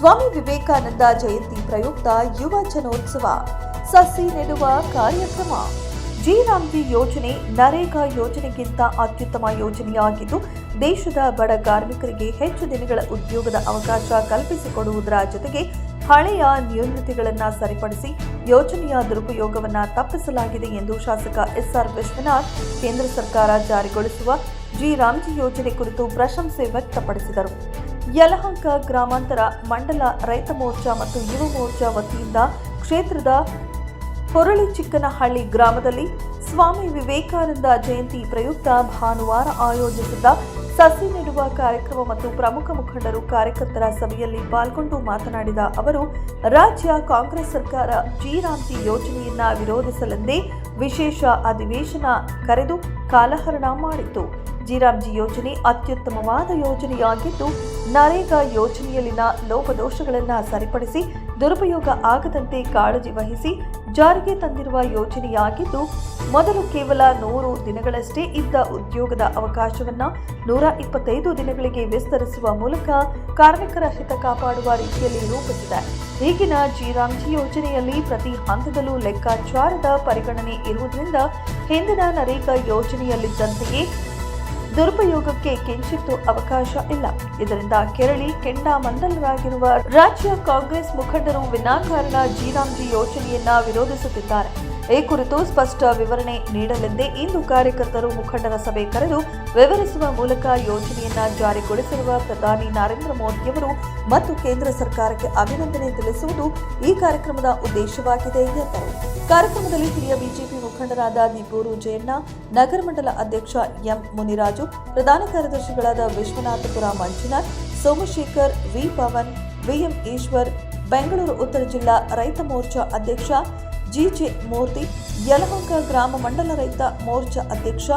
ಸ್ವಾಮಿ ವಿವೇಕಾನಂದ ಜಯಂತಿ ಪ್ರಯುಕ್ತ ಯುವ ಜನೋತ್ಸವ, ಸಸಿ ನೆಡುವ ಕಾರ್ಯಕ್ರಮ. ಜಿ ರಾಮ್ಜಿ ಯೋಜನೆ ನರೇಗಾ ಯೋಜನೆಗಿಂತ ಅತ್ಯುತ್ತಮ ಯೋಜನೆಯಾಗಿದ್ದು, ದೇಶದ ಬಡ ಕಾರ್ಮಿಕರಿಗೆ ಹೆಚ್ಚು ದಿನಗಳ ಉದ್ಯೋಗದ ಅವಕಾಶ ಕಲ್ಪಿಸಿಕೊಡುವುದರ ಜೊತೆಗೆ ಹಳೆಯ ನ್ಯೂನತೆಗಳನ್ನು ಸರಿಪಡಿಸಿ ಯೋಜನೆಯ ದುರುಪಯೋಗವನ್ನು ತಪ್ಪಿಸಲಾಗಿದೆ ಎಂದು ಶಾಸಕ ಎಸ್ಆರ್ ವಿಶ್ವನಾಥ್ ಕೇಂದ್ರ ಸರ್ಕಾರ ಜಾರಿಗೊಳಿಸುವ ಜಿ ರಾಮ್ಜಿ ಯೋಜನೆ ಕುರಿತು ಪ್ರಶಂಸೆ ವ್ಯಕ್ತಪಡಿಸಿದರು. ಯಲಹಂಕ ಗ್ರಾಮಾಂತರ ಮಂಡಲ ರೈತ ಮೋರ್ಚಾ ಮತ್ತು ಯುವ ಮೋರ್ಚಾ ವತಿಯಿಂದ ಕ್ಷೇತ್ರದ ಹೊರಳಿಚಿಕ್ಕನಹಳ್ಳಿ ಗ್ರಾಮದಲ್ಲಿ ಸ್ವಾಮಿ ವಿವೇಕಾನಂದ ಜಯಂತಿ ಪ್ರಯುಕ್ತ ಭಾನುವಾರ ಆಯೋಜಿಸಿದ್ದ ಸಸಿ ನೆಡುವ ಕಾರ್ಯಕ್ರಮ ಮತ್ತು ಪ್ರಮುಖ ಮುಖಂಡರು ಕಾರ್ಯಕರ್ತರ ಸಭೆಯಲ್ಲಿ ಪಾಲ್ಗೊಂಡು ಮಾತನಾಡಿದ ಅವರು, ರಾಜ್ಯ ಕಾಂಗ್ರೆಸ್ ಸರ್ಕಾರ ಜಿ ರಾಮ್ಜಿ ಯೋಜನೆಯನ್ನ ವಿರೋಧಿಸಲೆಂದೇ ವಿಶೇಷ ಅಧಿವೇಶನ ಕರೆದು ಕಾಲಹರಣ ಮಾಡಿತ್ತು. ಜಿ ರಾಮ್ಜಿ ಯೋಜನೆ ಅತ್ಯುತ್ತಮವಾದ ಯೋಜನೆಯಾಗಿದ್ದು, ನರೇಗಾ ಯೋಜನೆಯಲ್ಲಿನ ಲೋಪದೋಷಗಳನ್ನು ಸರಿಪಡಿಸಿ ದುರುಪಯೋಗ ಆಗದಂತೆ ಕಾಳಜಿ ವಹಿಸಿ ಜಾರಿಗೆ ತಂದಿರುವ ಯೋಜನೆಯಾಗಿದ್ದು, ಮೊದಲು ಕೇವಲ 100 ದಿನಗಳಷ್ಟೇ ಇದ್ದ ಉದ್ಯೋಗದ ಅವಕಾಶವನ್ನು 125 ದಿನಗಳಿಗೆ ವಿಸ್ತರಿಸುವ ಮೂಲಕ ಕಾರ್ಮಿಕರ ಹಿತ ಕಾಪಾಡುವ ರೀತಿಯಲ್ಲಿ ರೂಪಿಸಿದೆ. ಈಗಿನ ಜಿ ರಾಮ್ಜಿ ಯೋಜನೆಯಲ್ಲಿ ಪ್ರತಿ ಹಂತದಲ್ಲೂ ಲೆಕ್ಕಾಚಾರದ ಪರಿಗಣನೆ ಇರುವುದರಿಂದ ಹಿಂದಿನ ನರೇಗಾ ಯೋಜನೆಯಲ್ಲಿದ್ದಂತೆಯೇ ದುರುಪಯೋಗಕ್ಕೆ ಕಿಂಚಿತ್ತೂ ಅವಕಾಶ ಇಲ್ಲ. ಇದರಿಂದ ಕೆರಳಿ ಕೆಂಡಾಮಂಡಲರಾಗಿರುವ ರಾಜ್ಯ ಕಾಂಗ್ರೆಸ್ ಮುಖಂಡರು ವಿನಾಕಾರಣ ಜಿ ರಾಮ್ಜಿ ಯೋಜನೆಯನ್ನ ವಿರೋಧಿಸುತ್ತಿದ್ದಾರೆ. ಈ ಕುರಿತು ಸ್ಪಷ್ಟ ವಿವರಣೆ ನೀಡಲೆಂದೇ ಇಂದು ಕಾರ್ಯಕರ್ತರು ಮುಖಂಡರ ಸಭೆ ಕರೆದು ವಿವರಿಸುವ ಮೂಲಕ ಯೋಜನೆಯನ್ನ ಜಾರಿಗೊಳಿಸಿರುವ ಪ್ರಧಾನಿ ನರೇಂದ್ರ ಮೋದಿಯವರು ಮತ್ತು ಕೇಂದ್ರ ಸರ್ಕಾರಕ್ಕೆ ಅಭಿನಂದನೆ ತಿಳಿಸುವುದು ಈ ಕಾರ್ಯಕ್ರಮದ ಉದ್ದೇಶವಾಗಿದೆ ಎಂದರು. ಕಾರ್ಯಕ್ರಮದಲ್ಲಿ ಹಿರಿಯ ಬಿಜೆಪಿ ಮುಖಂಡರಾದ ದಿಬ್ಬೂರು ಜಯಣ್ಣ, ನಗರ ಮಂಡಲ ಅಧ್ಯಕ್ಷ ಎಂ ಮುನಿರಾಜು, ಪ್ರಧಾನ ಕಾರ್ಯದರ್ಶಿಗಳಾದ ವಿಶ್ವನಾಥಪುರ ಮಂಜುನಾಥ್, ಸೋಮಶೇಖರ್, ವಿ ಪವನ್, ವಿಎಂ ಈಶ್ವರ್, ಬೆಂಗಳೂರು ಉತ್ತರ ಜಿಲ್ಲಾ ರೈತ ಮೋರ್ಚಾ ಅಧ್ಯಕ್ಷ ಜಿಜೆ ಮೂರ್ತಿ, ಯಲಹಂಕ ಗ್ರಾಮ ಮಂಡಲ ರೈತ ಮೋರ್ಚಾ ಅಧ್ಯಕ್ಷ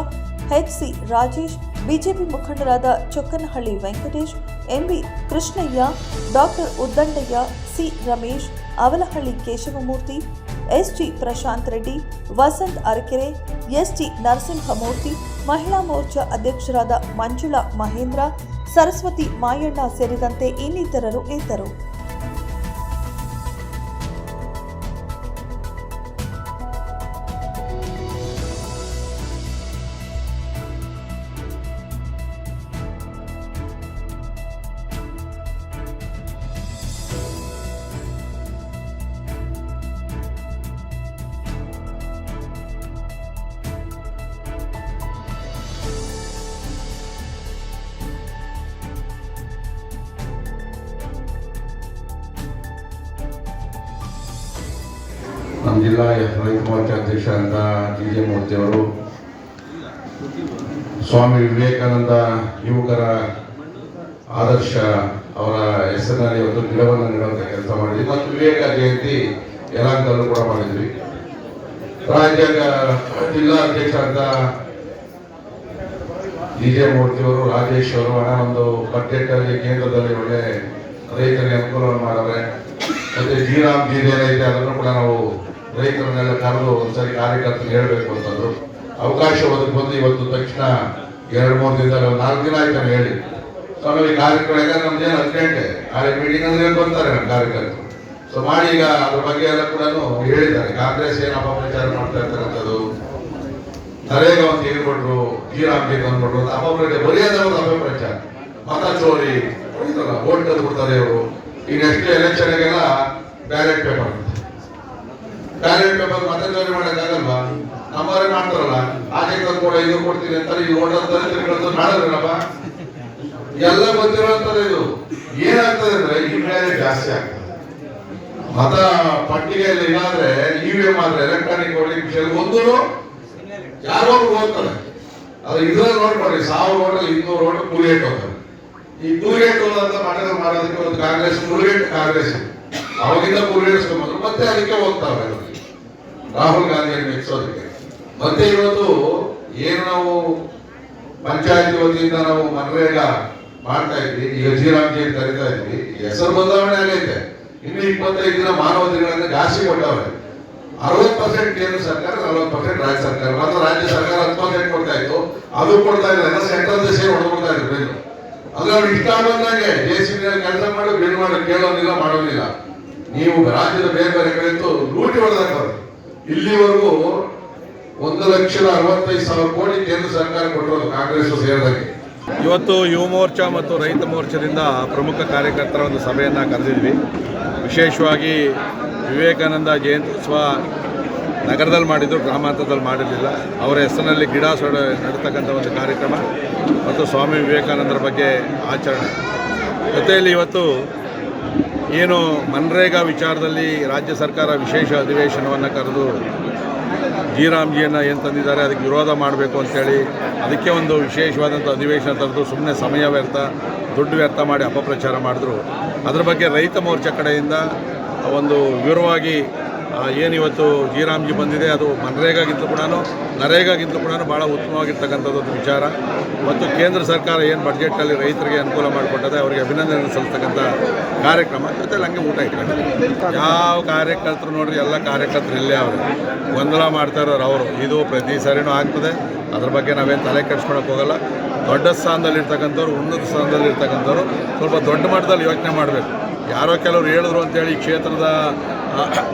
ಎಚ್ಸಿ ರಾಜೇಶ್, ಬಿಜೆಪಿ ಮುಖಂಡರಾದ Chokkanahalli Venkatesh, MB Krishnaiah, doctor Uddandaiah, C Ramesh, Avalahalli Keshavamurthy, SG Prashanth Reddy, Vasanth Arakere, ST Narasimhamurthy, Mahila Morcha ಅಧ್ಯಕ್ಷರಾದ ಮಂಜುಳಾ ಮಹೇಂದ್ರ, ಸರಸ್ವತಿ ಮಾಯಣ್ಣ ಸೇರಿದಂತೆ ಇನ್ನಿತರರು ಇದ್ದರು. ನಮ್ಮ ಜಿಲ್ಲಾ ರೈತ ಮೋರ್ಚಾ ಅಧ್ಯಕ್ಷರಾದ ಜಿಜೆ ಮೂರ್ತಿಯವರು ಸ್ವಾಮಿ ವಿವೇಕಾನಂದ ಯುವಕರ ಆದರ್ಶ ಅವರ ಹೆಸರಿನಲ್ಲಿ ಒಂದು ಗಿಡವನ್ನು ನೆಡುವಂಥ ಕೆಲಸ ಮಾಡಿದ್ವಿ ಮತ್ತು ವಿವೇಕ ಜಯಂತಿ ಯಲಹಂಕದಲ್ಲೂ ಕೂಡ ಮಾಡಿದ್ವಿ. ರಾಜ್ಯ ಜಿಲ್ಲಾ ಅಧ್ಯಕ್ಷರಾದ ಜಿಜೆ ಮೂರ್ತಿಯವರು, ರಾಜೇಶ್ ಅವರು ಒಂದು ಬಜೆಟ್ ಅಲ್ಲಿ ಕೇಂದ್ರದಲ್ಲಿ ಒಳ್ಳೆ ರೈತರಿಗೆ ಅನುಕೂಲವನ್ನು ಮಾಡಿದ್ರೆ, ಮತ್ತೆ ಜಿ ರಾಮ್ಜಿ ಏನೈತೆ ಅದನ್ನು ಕೂಡ ನಾವು ರೈತರನ್ನೆಲ್ಲ ಕರೆದು ಒಂದ್ಸರಿ ಕಾರ್ಯಕರ್ತರು ಹೇಳಬೇಕು ಅಂತಂದ್ರು. ಅವಕಾಶ ಒದಗಿ ಬಂದು ಇವತ್ತು ತಕ್ಷಣ 2-3 ದಿನದಲ್ಲಿ 4 ದಿನ ಆಯ್ತು ನಾನು ಹೇಳಿ ಸ್ವಾಮಿ ಕಾರ್ಯಕ್ರಮ, ಯಾಕಂದ್ರೆ ನಮ್ದೇನು ಅರ್ಜೆಂಟ್ ಮೀಟಿಂಗ್ ಅಂದ್ರೆ ಬರ್ತಾರೆ ನಮ್ಮ ಕಾರ್ಯಕರ್ತರು. ಸೊ ಮಾಡಿ ಈಗ ಅದ್ರ ಬಗ್ಗೆ ಎಲ್ಲ ಕೂಡ ಹೇಳಿದ್ದಾರೆ. ಕಾಂಗ್ರೆಸ್ ಏನು ಅಪಪ್ರಚಾರ ಮಾಡ್ತಾ ಇರ್ತಕ್ಕಂಥದ್ದು, ನರೇಗಾ ಒಂದು ಹೇಳ್ಕೊಟ್ರು, ಜಿ ರಾಮ್ಜಿ ಅಂದ್ಬಿಟ್ರು, ಅಪಪ್ರಚಾರ ಬರೆಯೋದವ್ರು ಅಪಪ್ರಚಾರ, ಮತ ಚೋರಿ, ಓಟ್ ತಂದು ಬಿಡ್ತಾರೆ ಇವರು. ಈಗ ನೆಕ್ಸ್ಟ್ ಎಲೆಕ್ಷನ್ಗೆಲ್ಲ ಬ್ಯಾಲೆಟ್ ಪೇಪರ್ ಮತ ಚೋರಿ ಮಾಡೋಕ್ಕಾಗಲ್ವಾ? ನಮ್ಮವರೇ ಮಾಡ್ತಾರಲ್ಲ, ಆಚೆ ಕೂಡ ಇದು ಕೊಡ್ತೀನಿ ಅಂತಾರೆ, ಈ ಓಟರ್ ತರಿಸ್ಕೊಂಡು ಮಾಡಿದ್ರಲ್ಲಪ್ಪ, ಎಲ್ಲ ಗೊತ್ತಿರೋಂಥದ್ದು. ಇದು ಏನಾಗ್ತದೆ ಅಂದ್ರೆ ಇಮ್ಯಾಲೆ ಜಾಸ್ತಿ ಆಗ್ತದೆ. ಮತ ಪಟ್ಟಿಗೆಯಲ್ಲಿ ಇಲ್ಲಾಂದ್ರೆ ಇವಿಎಂ ಆದ್ರೆ ಎಲೆಕ್ಟ್ರಾನಿಕ್ ವೋಟಿಂಗ್ ಮಿಷನ್ ಒಂದು ಯಾರೋ ಹೋಗ್ತಾರೆ. ಅದು ಇದ್ರಲ್ಲಿ ನೋಡ್ಕೊಡ್ರಿ, 1000 ಓಟಲ್ಲಿ 200 ಓಟ್ ಕೂಲೇಟ್ ಹೋಗ್ತಾರೆ. ಈ ಕೂಲೇಟ್ ಅಂತ ಮಾಡೋದಕ್ಕೆ ಒಂದು ಕಾಂಗ್ರೆಸ್ ಕೂಲೇಟ್ ಕಾಂಗ್ರೆಸ್ ಅವಾಗಿಂದ ಕೂಲೇಟ್ಸ್ಕೊಂಡ್ಬಂದ್ರು, ಮತ್ತೆ ಅದಕ್ಕೆ ಹೋಗ್ತಾವೆ ರಾಹುಲ್ ಗಾಂಧಿಯನ್ನು ಮೆಚ್ಚೋದಕ್ಕೆ. ಮತ್ತೆ ಇವತ್ತು ಏನು ನಾವು ಪಂಚಾಯತ್ ವತಿಯಿಂದ ನಾವು ಮನರೇಗಾ ಮಾಡ್ತಾ ಇದ್ವಿ, ಈಗ ಜಿ ರಾಮ್ಜಿ ಅಂತ ಕರಿತಾ ಇದ್ವಿ, ಹೆಸರು ಬದಲಾವಣೆ ಆಗೈತೆ. ಇನ್ನು 25 ದಿನ ಮಾನವ ದಿನಗಳನ್ನ ಜಾಸ್ತಿ ಕೊಟ್ಟವ್ರೆ. 60% ಕೇಂದ್ರ ಸರ್ಕಾರ, 40% ರಾಜ್ಯ ಸರ್ಕಾರ. ಮತ್ತು ರಾಜ್ಯ ಸರ್ಕಾರ 10% ಕೊಡ್ತಾ ಇತ್ತು, ಅದು ಕೊಡ್ತಾ ಇಲ್ಲ. ಸೆಂಟ್ರಲ್ ಸೇರಿ ಹೊಡ್ಕೊಡ್ತಾ ಇದ್ರು. ಅಂದ್ರೆ ಅವ್ರು ಇಷ್ಟ ಬಂದಂಗೆ JCB ಕೆಲಸ ಮಾಡಿ ಬಿಲ್ ಮಾಡಿ ಕೇಳೋದಿಲ್ಲ ಮಾಡೋದಿಲ್ಲ. ನೀವು ರಾಜ್ಯದ ಬೇರೆ ಬೇರೆ ಕಡೆ ಲೂಟಿ ಹೊಡೆದಾಕ್ತಾರೆ. ಇಲ್ಲಿವರೆಗೂ 1,65,000 ಕೋಟಿ ಕೇಂದ್ರ ಸರ್ಕಾರ ಕೊಟ್ಟಿರೋದು ಕಾಂಗ್ರೆಸ್ ಸೇರಿದಂಗೆ. ಇವತ್ತು ಯುವ ಮೋರ್ಚಾ ಮತ್ತು ರೈತ ಮೋರ್ಚಾದಿಂದ ಪ್ರಮುಖ ಕಾರ್ಯಕರ್ತರ ಒಂದು ಸಭೆಯನ್ನು ಕರೆದಿದ್ವಿ. ವಿಶೇಷವಾಗಿ ವಿವೇಕಾನಂದ ಜಯಂತ್ಯುತ್ಸವ ನಗರದಲ್ಲಿ ಮಾಡಿದ್ರು, ಗ್ರಾಮಾಂತರದಲ್ಲಿ ಮಾಡಿರಲಿಲ್ಲ. ಅವರ ಹೆಸರಿನಲ್ಲಿ ಗಿಡ ನೆಡ್ತಕ್ಕಂಥ ಒಂದು ಕಾರ್ಯಕ್ರಮ ಮತ್ತು ಸ್ವಾಮಿ ವಿವೇಕಾನಂದರ ಬಗ್ಗೆ ಆಚರಣೆ. ಜೊತೆಯಲ್ಲಿ ಇವತ್ತು ಏನು ಮನ್ರೇಗಾ ವಿಚಾರದಲ್ಲಿ ರಾಜ್ಯ ಸರ್ಕಾರ ವಿಶೇಷ ಅಧಿವೇಶನವನ್ನು ಕರೆದು ಜೀರಾಮ್ಜಿಯನ್ನು ಏನು ತಂದಿದ್ದಾರೆ ಅದಕ್ಕೆ ವಿರೋಧ ಮಾಡಬೇಕು ಅಂತೇಳಿ ಅದಕ್ಕೆ ಒಂದು ವಿಶೇಷವಾದಂಥ ಅಧಿವೇಶನ ತಂದು ಸುಮ್ಮನೆ ಸಮಯ ವ್ಯರ್ಥ, ದುಡ್ಡು ವ್ಯರ್ಥ ಮಾಡಿ ಅಪಪ್ರಚಾರ ಮಾಡಿದ್ರು. ಅದರ ಬಗ್ಗೆ ರೈತ ಮೋರ್ಚಾ ಕಡೆಯಿಂದ ಒಂದು ವಿವರವಾಗಿ ಏನಿವತ್ತು ಜೀರಾಮ್ಜಿ ಬಂದಿದೆ ಅದು ಮನ್ರೇಗಾಗಿಂತಲೂ ಕೂಡ ನರೇಗಾಗಿಂತಲೂ ಕೂಡ ಭಾಳ ಉತ್ತಮವಾಗಿರ್ತಕ್ಕಂಥದ್ದೊಂದು ವಿಚಾರ. ಮತ್ತು ಕೇಂದ್ರ ಸರ್ಕಾರ ಏನು ಬಡ್ಜೆಟಲ್ಲಿ ರೈತರಿಗೆ ಅನುಕೂಲ ಮಾಡಿಕೊಟ್ಟದೆ ಅವರಿಗೆ ಅಭಿನಂದನೆ ಸಲ್ಲಿಸ್ತಕ್ಕಂಥ ಕಾರ್ಯಕ್ರಮ. ಜೊತೆಲಿ ಹಂಗೆ ಊಟ ಇಟ್ಕೊಂಡಿದ್ದಾರೆ. ಯಾವ ಕಾರ್ಯಕರ್ತರು ನೋಡ್ರಿ, ಎಲ್ಲ ಕಾರ್ಯಕರ್ತರು ಇಲ್ಲೇ ಅವರು ಗೊಂದಲ ಮಾಡ್ತಾ ಇರೋರು ಅವರು. ಇದು ಪ್ರತಿ ಸರಿನೂ ಆಗ್ತದೆ, ಅದ್ರ ಬಗ್ಗೆ ನಾವೇನು ತಲೆ ಕೆಡಿಸ್ಕೊಳಕ್ಕೆ ಹೋಗಲ್ಲ. ದೊಡ್ಡ ಸ್ಥಾನದಲ್ಲಿರ್ತಕ್ಕಂಥವ್ರು, ಉನ್ನತ ಸ್ಥಾನದಲ್ಲಿರ್ತಕ್ಕಂಥವ್ರು ಸ್ವಲ್ಪ ದೊಡ್ಡ ಮಟ್ಟದಲ್ಲಿ ಯೋಚನೆ ಮಾಡಬೇಕು. ಯಾರೋ ಕೆಲವರು ಹೇಳಿದ್ರು ಅಂತೇಳಿ ಕ್ಷೇತ್ರದ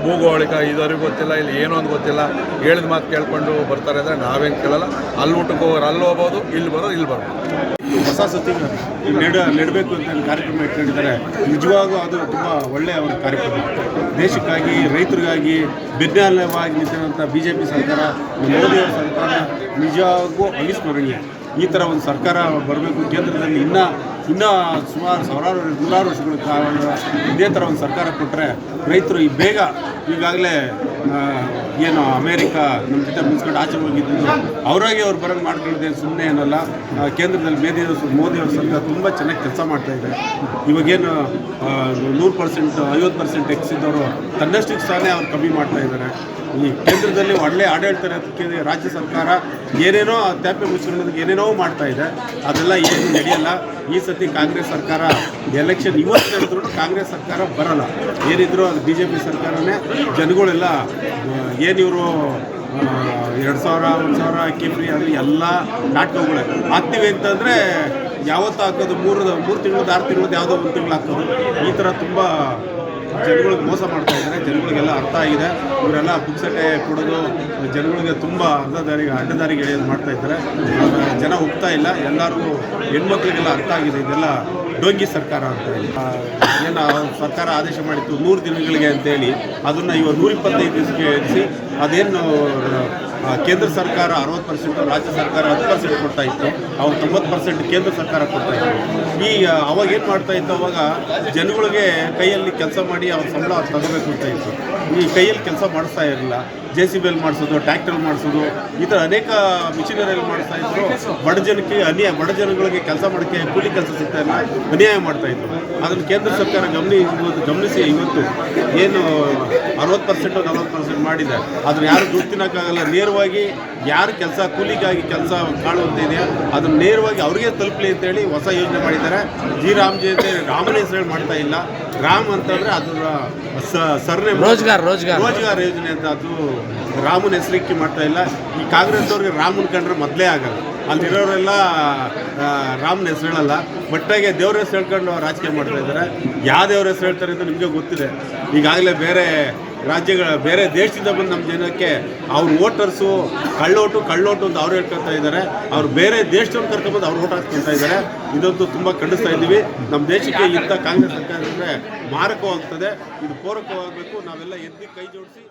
ಭೂಗೋಳಿಕ ಇದವರೆಗೂ ಗೊತ್ತಿಲ್ಲ, ಇಲ್ಲಿ ಏನೋ ಒಂದು ಗೊತ್ತಿಲ್ಲ, ಹೇಳಿದ ಮಾತು ಕೇಳ್ಕೊಂಡು ಬರ್ತಾರೆ ಅಂದರೆ ನಾವೇನು ಕೇಳಲ್ಲ. ಅಲ್ಲಿ ಊಟಕ್ಕೆ ಹೋಗೋರು ಅಲ್ಲಿ ಹೋಗ್ಬೋದು, ಇಲ್ಲಿ ಬರೋರು ಇಲ್ಲಿ ಬರ್ಬೋದು. ಹೊಸ ಸತಿ ನೆಡಬೇಕು ಅಂತ ಕಾರ್ಯಕ್ರಮ ಇಟ್ಕೊಂಡಿದ್ದಾರೆ. ನಿಜವಾಗೂ ಅದು ತುಂಬ ಒಳ್ಳೆಯ ಒಂದು ಕಾರ್ಯಕ್ರಮ. ದೇಶಕ್ಕಾಗಿ, ರೈತರಿಗಾಗಿ ಬೆನ್ನೆಲುಬಾಗಿ ನಿಂತಿರುವಂಥ BJP ಸರ್ಕಾರ, ಮೋದಿಯವರ ಸರ್ಕಾರ ನಿಜವಾಗೂ ಅವಿಸ್ಮರಣೀಯ. ಈ ಥರ ಒಂದು ಸರ್ಕಾರ ಬರಬೇಕು ಕೇಂದ್ರದಲ್ಲಿ. ಇನ್ನೂ ಸುಮಾರು ನೂರಾರು ವರ್ಷಗಳ ಕಾಲ ಇದೇ ಥರ ಒಂದು ಸರ್ಕಾರ ಕೊಟ್ಟರೆ ರೈತರು ಬೇಗ ಈಗಾಗಲೇ ಏನು ಅಮೇರಿಕಾ ನಮ್ಮ ಜೊತೆ ಮುಗಿಸ್ಕೊಂಡು ಆಚೆ ಹೋಗಿದ್ದು ಅವರಾಗಿ ಅವ್ರು ಬರೋಂಗೆ ಮಾಡ್ಕೊಳ್ಳೋದೇ ಸುಮ್ಮನೆ ಏನಲ್ಲ. ಕೇಂದ್ರದಲ್ಲಿ ಮೋದಿಯವ್ರ ಸರ್ಕಾರ ತುಂಬ ಚೆನ್ನಾಗಿ ಕೆಲಸ ಮಾಡ್ತಾಯಿದೆ. ಇವಾಗೇನು 100%, 50% ಟ್ಯಾಕ್ಸ್ ಇದ್ದವರು ತನ್ನಷ್ಟಕ್ಕೆ ತಾನೇ ಅವ್ರು ಕಮ್ಮಿ ಮಾಡ್ತಾಯಿದ್ದಾರೆ. ಈ ಕೇಂದ್ರದಲ್ಲಿ ಒಳ್ಳೆ ಆಡಳಿತ ರಾಜ್ಯ ಸರ್ಕಾರ ಏನೇನೋ ತ್ಯಾಪೆ ಮುಚ್ಕೊಳ್ಳೋದಕ್ಕೆ ಏನೇನೋ ಮಾಡ್ತಾ ಇದೆ. ಅದೆಲ್ಲ ಏನು ನಡೆಯಲ್ಲ. ಈ ಸತಿ ಕಾಂಗ್ರೆಸ್ ಸರ್ಕಾರ ಎಲೆಕ್ಷನ್ ಇವತ್ತು ನಡೆದ್ರು ಕಾಂಗ್ರೆಸ್ ಸರ್ಕಾರ ಬರಲ್ಲ. ಏನಿದ್ರು ಅದು BJP ಸರ್ಕಾರನೇ. ಜನಗಳೆಲ್ಲ ಏನಿವರು 2,000, 1,000 ಅಕ್ಕಿ ಫ್ರೀ ಅದು ಎಲ್ಲ ನಾಟಕಗಳೇ ಆಗ್ತೀವಿ ಅಂತಂದರೆ ಯಾವತ್ತು ಹಾಕೋದು 3 ತಿಂಗಳದ್ದು 6 ತಿಂಗಳದ್ದು ಯಾವುದೋ 1 ತಿಂಗಳು ಹಾಕೋದು. ಈ ಥರ ತುಂಬ ಜನಗಳಿಗೆ ಮೋಸ ಮಾಡ್ತಾ ಇದ್ದಾರೆ. ಜನಗಳಿಗೆಲ್ಲ ಅರ್ಥ ಆಗಿದೆ. ಇವರೆಲ್ಲ ಪುಕ್ಸಟೆ ಕೊಡೋದು ಜನಗಳಿಗೆ ತುಂಬ ಅಡ್ಡದಾರಿಗೆ ಎಳೆಯೋದು ಮಾಡ್ತಾ ಇದ್ದಾರೆ. ಜನ ಹೋಗ್ತಾ ಇಲ್ಲ. ಎಲ್ಲರಿಗೂ ಹೆಣ್ಮಕ್ಳಿಗೆಲ್ಲ ಅರ್ಥ ಆಗಿದೆ. ಇದೆಲ್ಲ ಡೋಂಗಿ ಸರ್ಕಾರ ಅಂತ ಹೇಳಿ ಏನು ಸರ್ಕಾರ ಆದೇಶ ಮಾಡಿತ್ತು 100 ದಿನಗಳಿಗೆ ಅಂತೇಳಿ, ಅದನ್ನು ಇವಾಗ 125 ದಿವಸಕ್ಕೆ ಇರಿಸಿ ಅದೇನು ಕೇಂದ್ರ ಸರ್ಕಾರ 60%, ರಾಜ್ಯ ಸರ್ಕಾರ 10% ಕೊಡ್ತಾ ಇತ್ತು. ಅವ್ರು 90% ಕೇಂದ್ರ ಸರ್ಕಾರ ಕೊಡ್ತಾ ಇತ್ತು. ಅವಾಗ ಏನು ಮಾಡ್ತಾ ಇತ್ತು, ಅವಾಗ ಜನಗಳಿಗೆ ಕೈಯಲ್ಲಿ ಕೆಲಸ ಮಾಡಿ ಅವ್ರ ಸಂಬಳ ತಗೋಬೇಕು ಅಂತ ಇತ್ತು. ಈ ಕೈಯಲ್ಲಿ ಕೆಲಸ ಮಾಡಿಸ್ತಾ ಇರಲಿಲ್ಲ. JCBಯಲ್ಲಿ ಮಾಡಿಸೋದು, ಟ್ಯಾಕ್ಟರ್ ಮಾಡಿಸೋದು, ಈ ಥರ ಅನೇಕ ಮಿಷಿನರಿಯಲ್ಲಿ ಮಾಡಿಸ್ತಾ ಇದ್ರು. ಬಡ ಜನಗಳಿಗೆ ಕೆಲಸ ಮಾಡೋಕ್ಕೆ ಕೂಲಿ ಕೆಲಸ ಸಿಗ್ತಾ ಇಲ್ಲ, ಅನ್ಯಾಯ ಮಾಡ್ತಾಯಿದ್ರು. ಅದನ್ನು ಕೇಂದ್ರ ಸರ್ಕಾರ ಗಮನಿಸಿ ಇವತ್ತು ಏನು 60%, 40% ಮಾಡಿದೆ. ಅದನ್ನು ಯಾರು ದುಡ್ಡು ತಿನ್ನೋಕ್ಕಾಗಲ್ಲ. ನೇರವಾಗಿ ಯಾರು ಕೆಲಸ ಕೂಲಿಗಾಗಿ ಕೆಲಸ ಕಾಣುವಂತ ಇದೆಯಾ ಅದನ್ನು ನೇರವಾಗಿ ಅವ್ರಿಗೆ ತಲುಪಲಿ ಅಂತೇಳಿ ಹೊಸ ಯೋಜನೆ ಮಾಡಿದ್ದಾರೆ. ರಾಮ್ಜಿ ಅಂತ ರಾಮನ ಹೆಸರು ಮಾಡ್ತಾ ಇಲ್ಲ. ರಾಮ್ ಅಂತಂದರೆ ಅದರ ಸರ್ನೆ ರೋಜ್ಗಾರ್ ಯೋಜನೆ ಅಂತ, ಅದು ರಾಮನ ಹೆಸರಿಕ್ಕಿ ಮಾಡ್ತಾ ಇಲ್ಲ. ಈ ಕಾಂಗ್ರೆಸ್ ಅವ್ರಿಗೆ ರಾಮನ್ ಕಂಡ್ರೆ ಮೊದಲೇ ಆಗಲ್ಲ. ಅಲ್ಲಿರೋರೆಲ್ಲ ರಾಮನ ಹೆಸರು ಹೇಳಲ್ಲ, ಬಟ್ಟಾಗೆ ದೇವ್ರ ಹೆಸರು ಹೇಳ್ಕೊಂಡು ರಾಜಕೀಯ ಮಾಡ್ತಾ ಇದ್ದಾರೆ. ಯಾವ ದೇವ್ರ ಹೆಸರು ಹೇಳ್ತಾರೆ ಅಂತ ನಿಮಗೆ ಗೊತ್ತಿದೆ. ಈಗಾಗಲೇ ಬೇರೆ ದೇಶದಿಂದ ಬಂದು ನಮ್ಮ ಜನಕ್ಕೆ ಅವ್ರ ವೋಟರ್ಸು ಕಳ್ಳೋಟು ಅಂತ ಅವ್ರು ಹೇಳ್ಕೊಳ್ತಾ ಇದ್ದಾರೆ. ಅವ್ರು ಬೇರೆ ದೇಶದವ್ರು ಕರ್ಕೊಂಡ್ಬಂದು ಅವ್ರು ವೋಟ್ ಹಾಕ್ಕೊಳ್ತಾ ಇದ್ದಾರೆ. ಇದಂತೂ ತುಂಬ ಖಂಡಿಸ್ತಾ ಇದ್ದೀವಿ. ನಮ್ಮ ದೇಶಕ್ಕೆ ಇಂಥ ಕಾಂಗ್ರೆಸ್ ಸರ್ಕಾರ ಅಂದರೆ ಮಾರಕವಾಗ್ತದೆ. ಇದು ಪೂರಕವಾಗಬೇಕು. ನಾವೆಲ್ಲ ಎದ್ದು ಕೈ ಜೋಡಿಸಿ